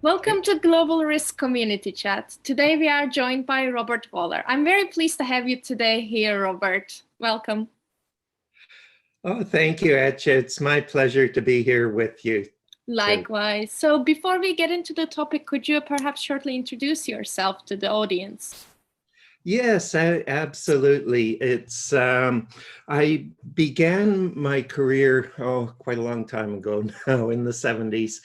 Welcome to Global Risk Community Chat. Today we are joined by Robert Waller. I'm very pleased to have you today here, Robert. Welcome. Oh, thank you, Etcha. It's my pleasure to be here with you. Likewise. So before we get into the topic, could you perhaps shortly introduce yourself to the audience? Yes, absolutely. I began my career, quite a long time ago now, in the 70s,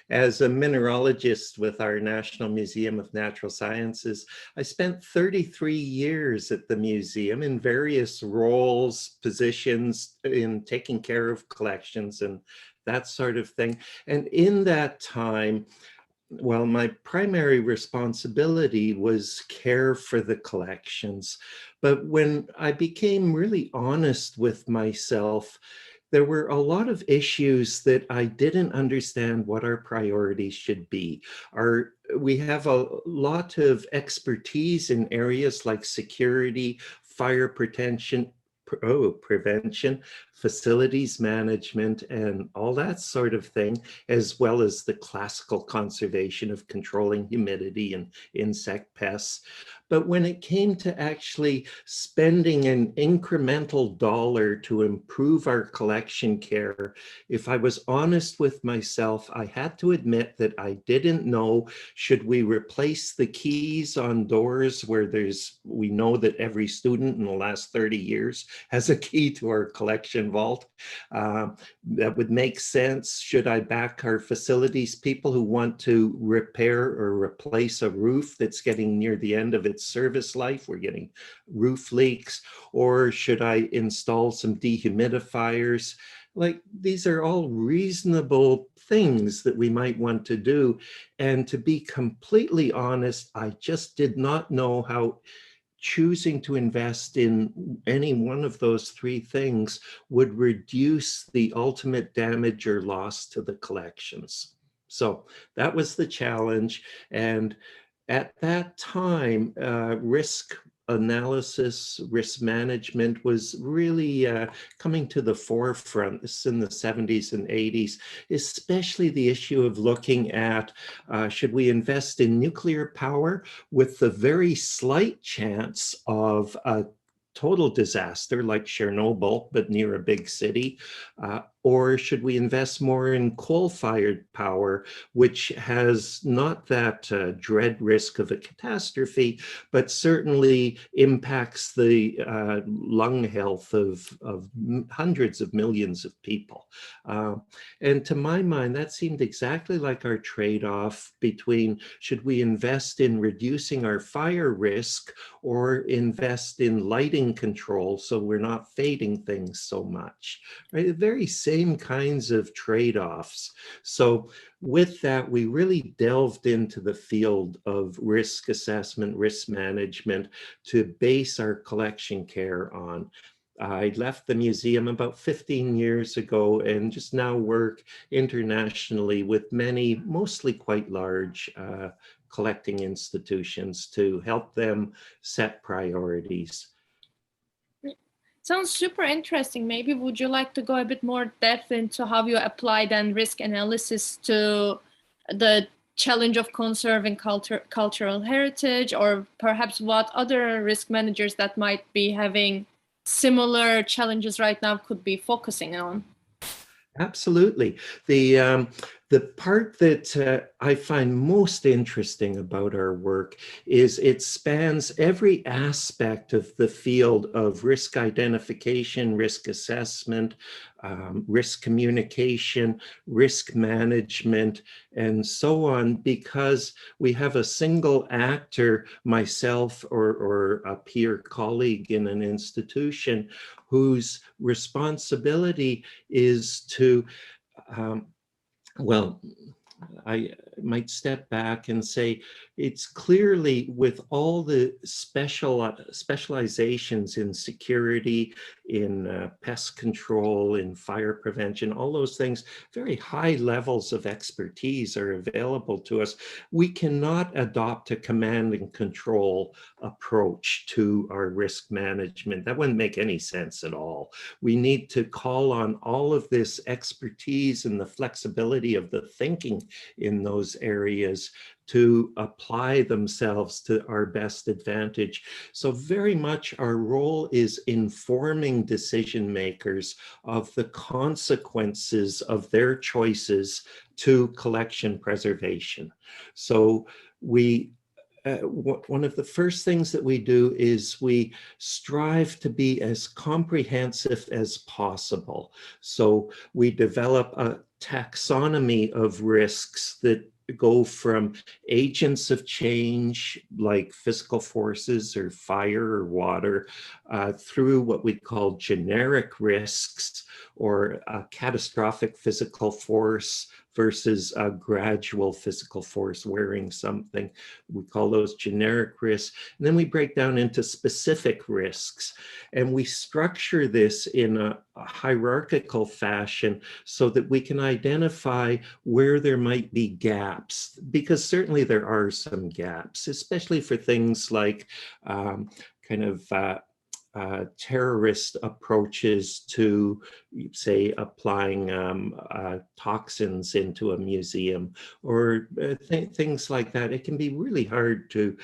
as a mineralogist with our National Museum of Natural Sciences. I spent 33 years at the museum in various roles, positions in taking care of collections and that sort of thing. And in that time, well, my primary responsibility was care for the collections. But when I became really honest with myself, there were a lot of issues that I didn't understand what our priorities should be. We have a lot of expertise in areas like security, fire prevention, facilities management, and all that sort of thing, as well as the classical conservation of controlling humidity and insect pests. But when it came to actually spending an incremental dollar to improve our collection care, if I was honest with myself, I had to admit that I didn't know, should we replace the keys on doors where we know that every student in the last 30 years has a key to our collection vault? That would make sense. Should I back our facilities people who want to repair or replace a roof that's getting near the end of its service life? We're getting roof leaks. Or should I install some dehumidifiers? Like, these are all reasonable things that we might want to do. And to be completely honest, I just did not know how choosing to invest in any one of those three things would reduce the ultimate damage or loss to the collections. So that was the challenge. And at that time, risk analysis, risk management was really coming to the forefront. This is in the 70s and 80s, especially the issue of looking at, should we invest in nuclear power with the very slight chance of a total disaster like Chernobyl, but near a big city? Or should we invest more in coal-fired power, which has not that dread risk of a catastrophe, but certainly impacts the lung health of hundreds of millions of people? And to my mind, that seemed exactly like our trade-off between, should we invest in reducing our fire risk or invest in lighting control so we're not fading things so much, right? The very same kinds of trade-offs. So with that, we really delved into the field of risk assessment, risk management to base our collection care on. I left the museum about 15 years ago and just now work internationally with many, mostly quite large collecting institutions to help them set priorities. Sounds super interesting. Maybe would you like to go a bit more depth into how you apply then risk analysis to the challenge of conserving cultural heritage, or perhaps what other risk managers that might be having similar challenges right now could be focusing on? Absolutely. The part that I find most interesting about our work is it spans every aspect of the field of risk identification, risk assessment, risk communication, risk management, and so on, because we have a single actor, myself or a peer colleague in an institution, whose responsibility is to, well, I might step back and say, it's clearly with all the specializations in security, in pest control, in fire prevention, all those things, very high levels of expertise are available to us. We cannot adopt a command and control approach to our risk management. That wouldn't make any sense at all. We need to call on all of this expertise and the flexibility of the thinking in those areas to apply themselves to our best advantage. So very much our role is informing decision makers of the consequences of their choices to collection preservation. So one of the first things that we do is we strive to be as comprehensive as possible. So we develop a taxonomy of risks that go from agents of change like physical forces or fire or water through what we call generic risks, or a catastrophic physical force versus a gradual physical force wearing something. We call those generic risks. And then we break down into specific risks. And we structure this in a hierarchical fashion so that we can identify where there might be gaps, because certainly there are some gaps, especially for things like terrorist approaches to, say, applying toxins into a museum, or things like that. It can be really hard to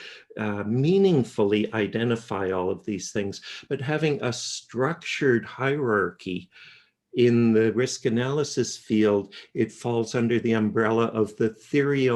meaningfully identify all of these things, but having a structured hierarchy in the risk analysis field, it falls under the umbrella of the theory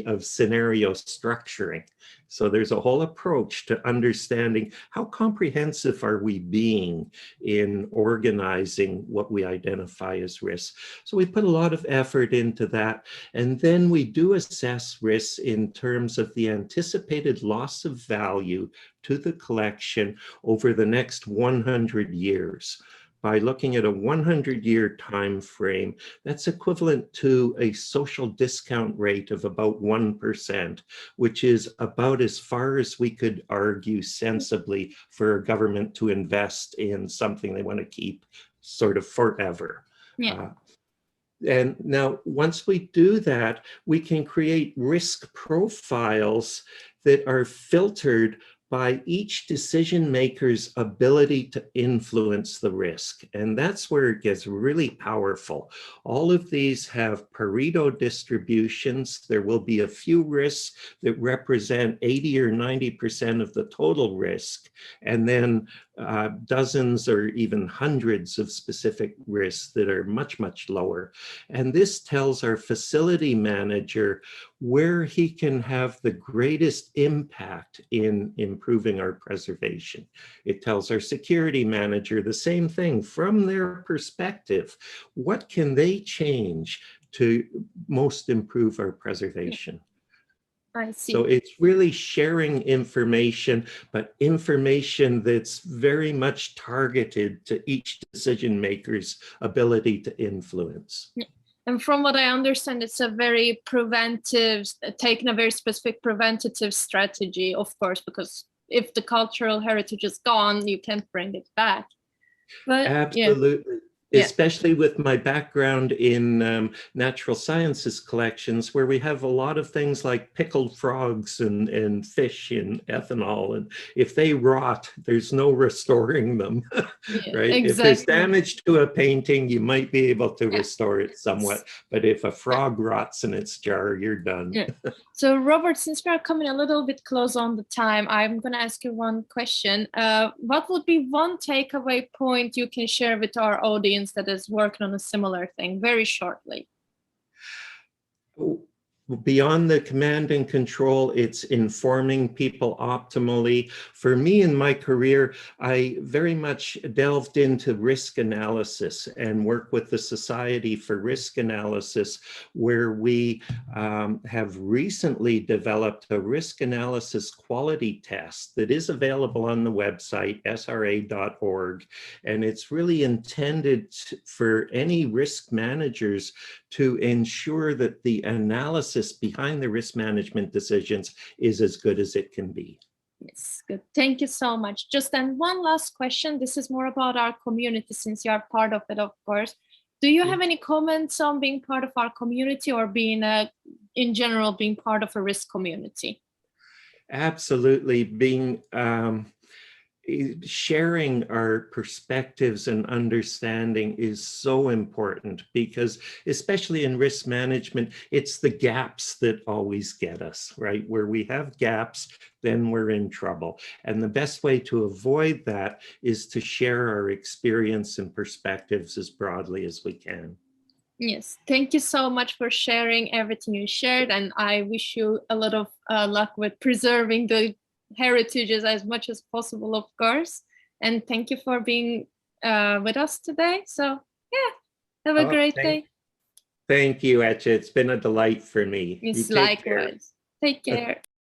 of scenario structuring. So there's a whole approach to understanding how comprehensive are we being in organizing what we identify as risks. So we put a lot of effort into that. And then we do assess risks in terms of the anticipated loss of value to the collection over the next 100 years. By looking at a 100-year time frame, that's equivalent to a social discount rate of about 1%, which is about as far as we could argue sensibly for a government to invest in something they want to keep sort of forever. Yeah. And now, once we do that, we can create risk profiles that are filtered by each decision maker's ability to influence the risk. And that's where it gets really powerful. All of these have Pareto distributions. There will be a few risks that represent 80 or 90% of the total risk, and then dozens or even hundreds of specific risks that are much, much lower. And this tells our facility manager where he can have the greatest impact in improving our preservation. It tells our security manager the same thing from their perspective. What can they change to most improve our preservation? I see. So it's really sharing information, but information that's very much targeted to each decision maker's ability to influence. Yeah. And from what I understand, it's a very preventive, taking a very specific preventative strategy, of course, because if the cultural heritage is gone, you can't bring it back. But absolutely. Yeah. Especially with my background in natural sciences collections, where we have a lot of things like pickled frogs and fish in ethanol. And if they rot, there's no restoring them, right? Exactly. If there's damage to a painting, you might be able to restore it somewhat. But if a frog rots in its jar, you're done. So Robert, since we are coming a little bit close on the time, I'm going to ask you one question. What would be one takeaway point you can share with our audience that is working on a similar thing, very shortly? Beyond the command and control, it's informing people optimally. For me in my career, I very much delved into risk analysis and work with the Society for Risk Analysis, where we have recently developed a risk analysis quality test that is available on the website, sra.org. And it's really intended for any risk managers to ensure that the analysis behind the risk management decisions is as good as it can be. Yes, good. Thank you so much. Just then one last question. This is more about our community, since you are part of it, of course. Do you have any comments on being part of our community, or being in general being part of a risk community? Absolutely. Being sharing our perspectives and understanding is so important, because especially in risk management, it's the gaps that always get us, right? Where we have gaps, then we're in trouble. And the best way to avoid that is to share our experience and perspectives as broadly as we can. Yes, thank you so much for sharing everything you shared, and I wish you a lot of luck with preserving the heritages as much as possible, of course. And thank you for being with us today. So yeah, have a great day. Thank you, Etcha. It's been a delight for me. Yes, You take care. likewise. Take care.